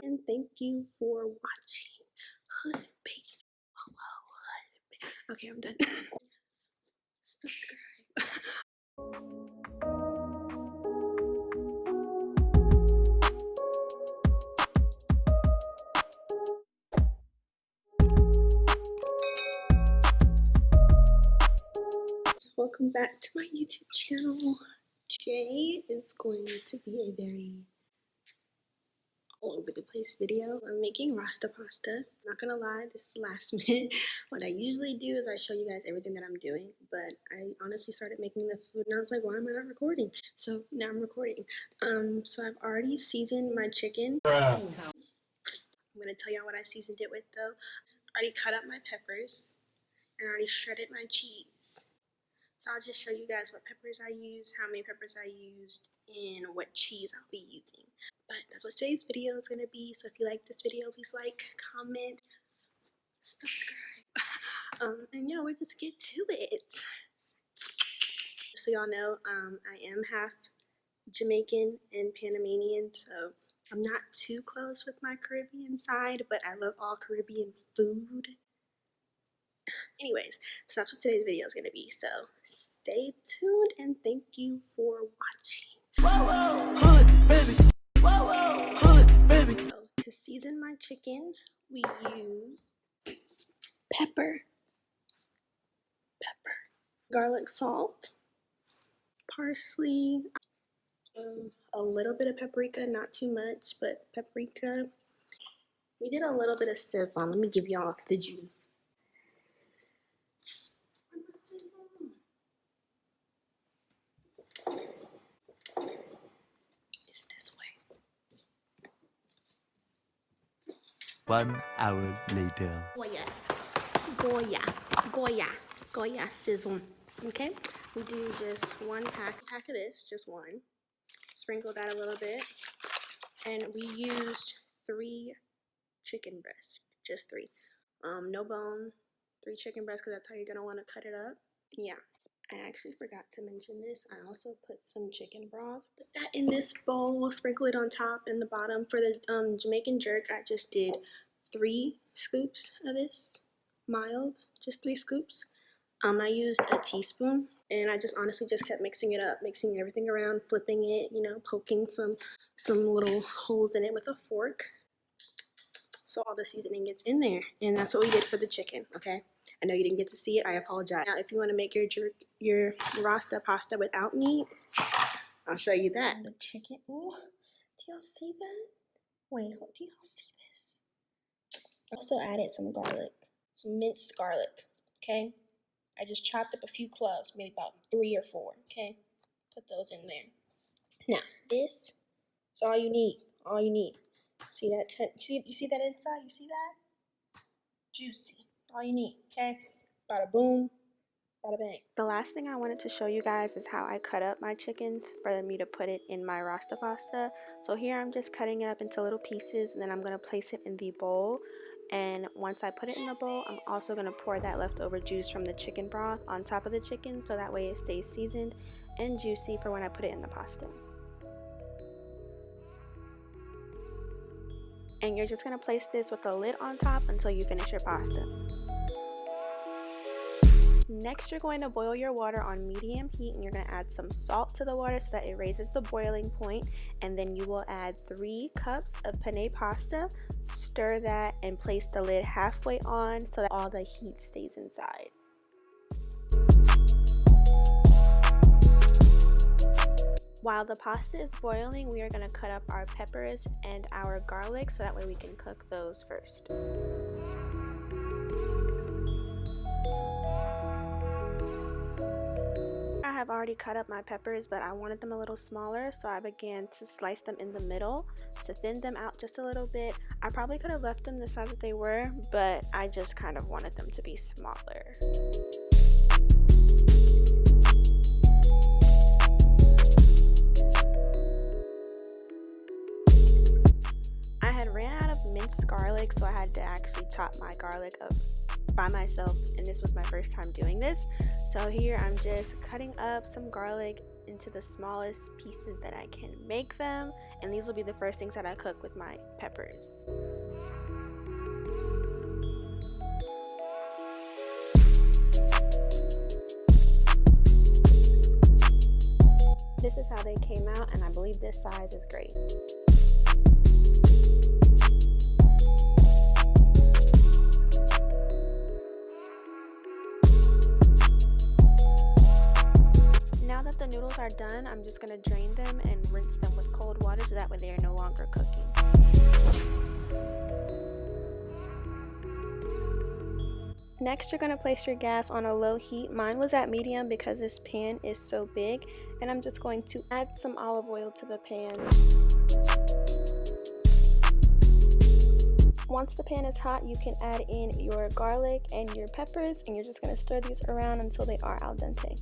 And thank you for watching. Hood Baby. Hood Baby. Okay, I'm done. Subscribe. Welcome back to my YouTube channel. Today is going to be a very all over the place video. I'm making RASTA pasta. Not gonna lie, this is last minute. What I usually do is I show you guys everything that I'm doing, but I honestly started making the food and I was like, why am I not recording? So now I'm recording. So I've already seasoned my chicken. I'm gonna tell y'all what I seasoned it with though. I already cut up my peppers and I already shredded my cheese. So I'll just show you guys what peppers I used, how many peppers I used, and what cheese I'll be using. But that's what today's video is going to be. So if you like this video, please like, comment, subscribe. And yeah, we'll just get to it. So y'all know, I am half Jamaican and Panamanian, so I'm not too close with my Caribbean side, but I love all Caribbean food. Anyways, so that's what today's video is going to be. So stay tuned and thank you for watching. Hood, baby. Hood, baby. So to season my chicken, we use pepper, garlic salt, parsley, a little bit of paprika, not too much, but paprika. We did a little bit of Sázon. Let me give y'all the juice. It's this way. 1 hour later. Goya Sázon. Okay, we do just one pack of this, just one. Sprinkle that a little bit, and we used 3 chicken breasts, just 3. No bone, 3 chicken breasts, because that's how you're gonna want to cut it up. Yeah, I actually forgot to mention this. I also put some chicken broth. Put that in this bowl. Sprinkle it on top and the bottom. For the Jamaican jerk, I just did 3 scoops of this, mild, just 3 scoops. I used a teaspoon, and I just honestly just kept mixing it up, mixing everything around, flipping it, you know, poking some little holes in it with a fork, so all the seasoning gets in there. And that's what we did for the chicken. Okay, I know you didn't get to see it. I apologize. Now, if you want to make your RASTA pasta without meat, I'll show you that. The chicken. Oh, do y'all see that? Wait, do y'all see this? I also added some garlic, some minced garlic. Okay. I just chopped up a few cloves, maybe about 3 or 4, okay? Put those in there. Now, this is all you need, See that, you see that inside, you see that? Juicy, all you need, okay? Bada boom, bada bang. The last thing I wanted to show you guys is how I cut up my chickens for me to put it in my RASTA pasta. So here I'm just cutting it up into little pieces, and then I'm gonna place it in the bowl. And once I put it in the bowl, I'm also going to pour that leftover juice from the chicken broth on top of the chicken, so that way it stays seasoned and juicy for when I put it in the pasta. And you're just going to place this with a lid on top until you finish your pasta. Next, you're going to boil your water on medium heat, and you're going to add some salt to the water so that it raises the boiling point. And then you will add 3 cups of penne pasta, stir that, and place the lid halfway on so that all the heat stays inside. While the pasta is boiling, we are going to cut up our peppers and our garlic so that way we can cook those first. I have already cut up my peppers, but I wanted them a little smaller, so I began to slice them in the middle to thin them out just a little bit. I probably could have left them the size that they were, but I just kind of wanted them to be smaller. I had ran out of minced garlic, so I had to actually chop my garlic up by myself, and this was my first time doing this. So here I'm just cutting up some garlic into the smallest pieces that I can make them, and these will be the first things that I cook with my peppers. This is how they came out, and I believe this size is great. Now that the noodles are done, I'm just going to drain them and rinse them with cold water so that way they are no longer cooking. Next, you're going to place your gas on a low heat. Mine was at medium because this pan is so big, and I'm just going to add some olive oil to the pan. Once the pan is hot, you can add in your garlic and your peppers, and you're just going to stir these around until they are al dente.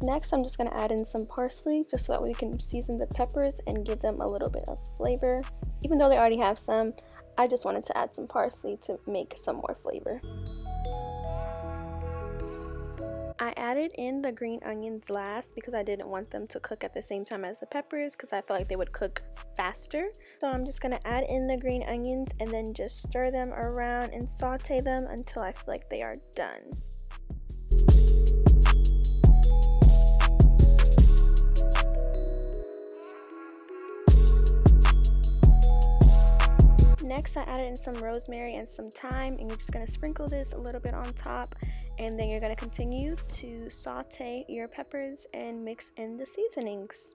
Next, I'm just going to add in some parsley just so that we can season the peppers and give them a little bit of flavor. Even though they already have some, I just wanted to add some parsley to make some more flavor. I added in the green onions last because I didn't want them to cook at the same time as the peppers because I felt like they would cook faster. So I'm just going to add in the green onions and then just stir them around and saute them until I feel like they are done. Next, I added in some rosemary and some thyme, and you're just going to sprinkle this a little bit on top, and then you're going to continue to saute your peppers and mix in the seasonings.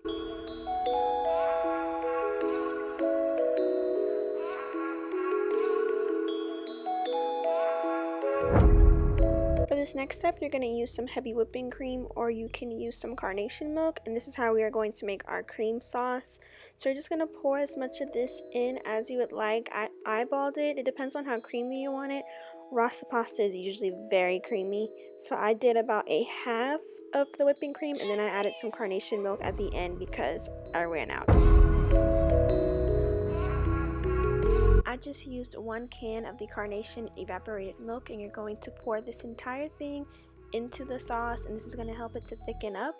For this next step, you're going to use some heavy whipping cream, or you can use some Carnation milk, and this is how we are going to make our cream sauce. So you're just going to pour as much of this in as you would like. I eyeballed it. It depends on how creamy you want it. Rasta pasta is usually very creamy, so I did about a half of the whipping cream, and then I added some Carnation milk at the end because I ran out. I just used 1 can of the Carnation evaporated milk, and you're going to pour this entire thing into the sauce, and this is going to help it to thicken up.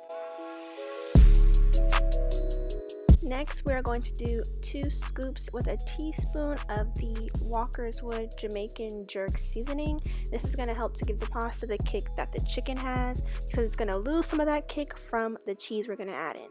Next, we are going to do 2 scoops with a teaspoon of the Walkerswood Jamaican jerk seasoning. This is going to help to give the pasta the kick that the chicken has because it's going to lose some of that kick from the cheese we're going to add in.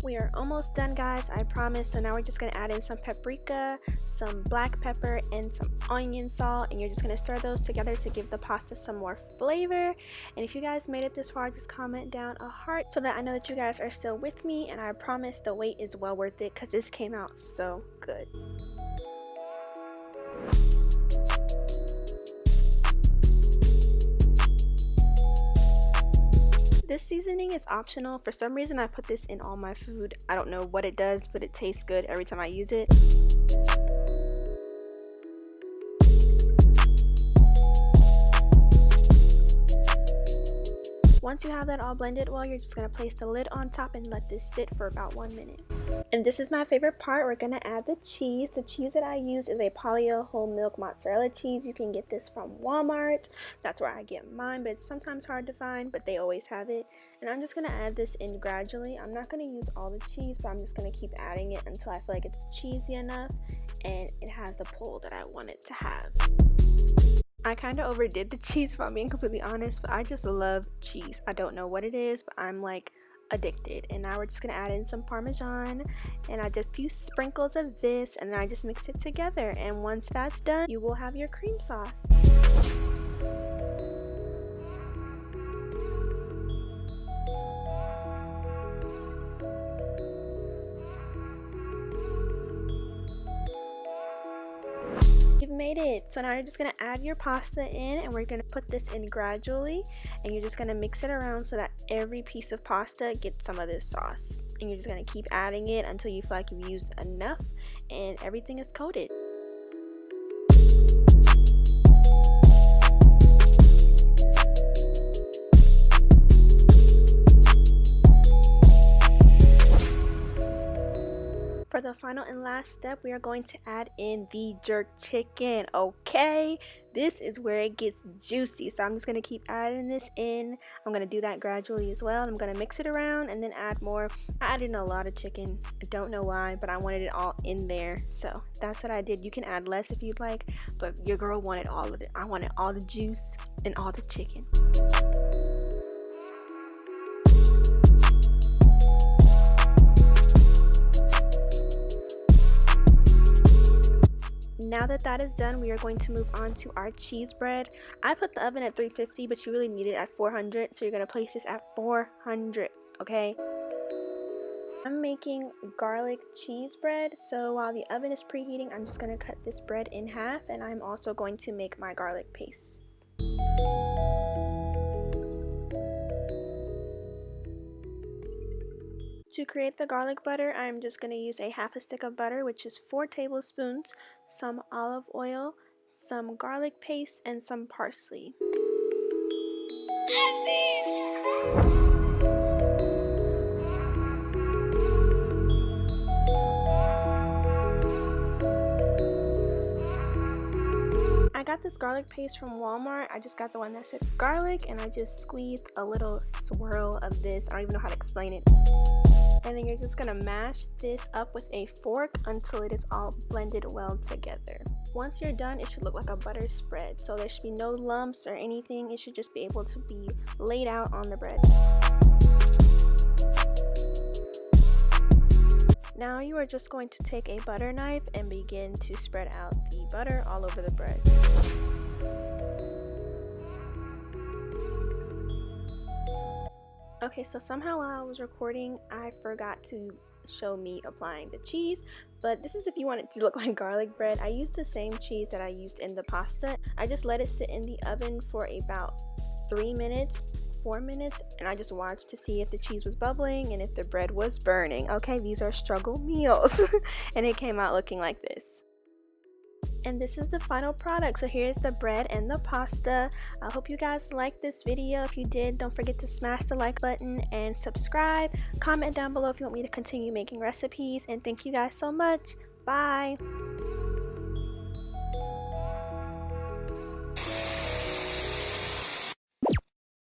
We are almost done, guys, I promise. So now we're just going to add in some paprika, some black pepper, and some onion salt, and you're just going to stir those together to give the pasta some more flavor. And if you guys made it this far, just comment down a heart so that I know that you guys are still with me, and I promise the wait is well worth it because this came out so good. This seasoning is optional. For some reason, I put this in all my food. I don't know what it does, but it tastes good every time I use it. Once you have that all blended well, you're just going to place the lid on top and let this sit for about 1 minute. And this is my favorite part. We're going to add the cheese. The cheese that I use is a Polio whole milk mozzarella cheese. You can get this from Walmart. That's where I get mine, but it's sometimes hard to find, but they always have it. And I'm just going to add this in gradually. I'm not going to use all the cheese, but I'm just going to keep adding it until I feel like it's cheesy enough and it has the pull that I want it to have. I kind of overdid the cheese, if I'm being completely honest, but I just love cheese. I don't know what it is, but I'm like addicted. And now we're just going to add in some Parmesan, and I did a few sprinkles of this, and then I just mix it together. And once that's done, you will have your cream sauce. You've made it. So now you're just going to add your pasta in, and we're going to put this in gradually, and you're just going to mix it around so that every piece of pasta gets some of this sauce. And you're just going to keep adding it until you feel like you've used enough and everything is coated. For the final and last step, we are going to add in the jerk chicken. Okay, this is where it gets juicy, so I'm just going to keep adding this in. I'm going to do that gradually as well. I'm going to mix it around and then add more. I added in a lot of chicken. I don't know why, but I wanted it all in there, so that's what I did. You can add less if you'd like, but your girl wanted all of it. I wanted all the juice and all the chicken. Now that that is done, we are going to move on to our cheese bread. I put the oven at 350, but you really need it at 400, so you're going to place this at 400, okay? I'm making garlic cheese bread, so while the oven is preheating, I'm just going to cut this bread in half, and I'm also going to make my garlic paste. To create the garlic butter, I'm just going to use a half a stick of butter, which is 4 tablespoons, some olive oil, some garlic paste, and some parsley. I got this garlic paste from Walmart. I just got the one that said garlic, and I just squeezed a little swirl of this. I don't even know how to explain it. And then you're just gonna mash this up with a fork until it is all blended well together. Once you're done, it should look like a butter spread. So there should be no lumps or anything. It should just be able to be laid out on the bread. Now you are just going to take a butter knife and begin to spread out the butter all over the bread. Okay, so somehow while I was recording, I forgot to show me applying the cheese, but this is if you want it to look like garlic bread. I used the same cheese that I used in the pasta. I just let it sit in the oven for about 4 minutes, and I just watched to see if the cheese was bubbling and if the bread was burning. Okay, these are struggle meals. And it came out looking like this. And this is the final product. So here's the bread and the pasta. I hope you guys liked this video. If you did, don't forget to smash the like button and subscribe. Comment down below if you want me to continue making recipes. And thank you guys so much. Bye.